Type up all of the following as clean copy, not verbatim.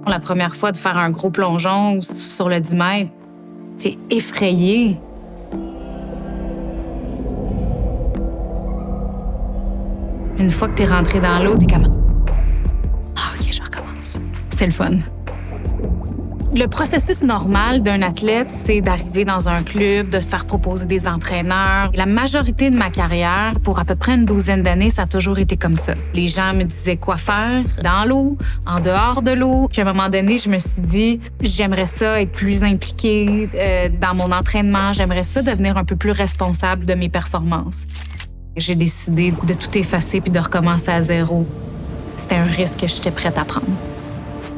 La première fois de faire un gros plongeon sur le 10 mètres, t'es effrayé. Une fois que t'es rentré dans l'eau, t'es comme « Ah, OK, je recommence. » C'est le fun. Le processus normal d'un athlète, c'est d'arriver dans un club, de se faire proposer des entraîneurs. La majorité de ma carrière, pour à peu près une 12aine d'années, ça a toujours été comme ça. Les gens me disaient quoi faire dans l'eau, en dehors de l'eau. Puis à un moment donné, je me suis dit, j'aimerais ça être plus impliquée dans mon entraînement. J'aimerais ça devenir un peu plus responsable de mes performances. J'ai décidé de tout effacer puis de recommencer à zéro. C'était un risque que j'étais prête à prendre.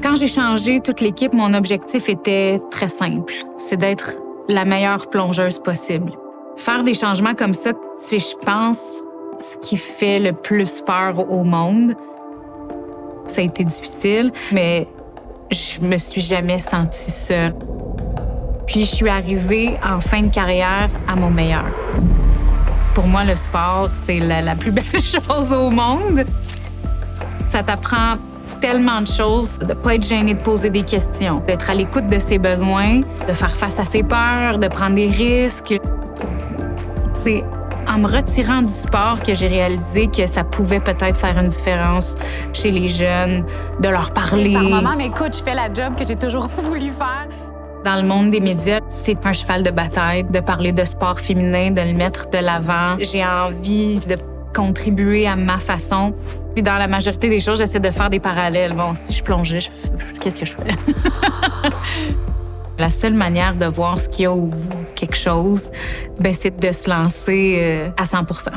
Quand j'ai changé toute l'équipe, mon objectif était très simple. C'est d'être la meilleure plongeuse possible. Faire des changements comme ça, c'est, je pense, ce qui fait le plus peur au monde. Ça a été difficile, mais je me suis jamais sentie seule. Puis je suis arrivée en fin de carrière à mon meilleur. Pour moi, le sport, c'est la plus belle chose au monde. Ça t'apprend tellement de choses, de ne pas être gêné de poser des questions, d'être à l'écoute de ses besoins, de faire face à ses peurs, de prendre des risques. C'est en me retirant du sport que j'ai réalisé que ça pouvait peut-être faire une différence chez les jeunes, de leur parler. Par moment, mais écoute, je fais la job que j'ai toujours voulu faire. Dans le monde des médias, c'est un cheval de bataille de parler de sport féminin, de le mettre de l'avant. J'ai envie de contribuer à ma façon. Puis dans la majorité des choses, j'essaie de faire des parallèles. Bon, si je plongeais, qu'est-ce que je fais? La seule manière de voir ce qu'il y a au bout de quelque chose, c'est de se lancer à 100%.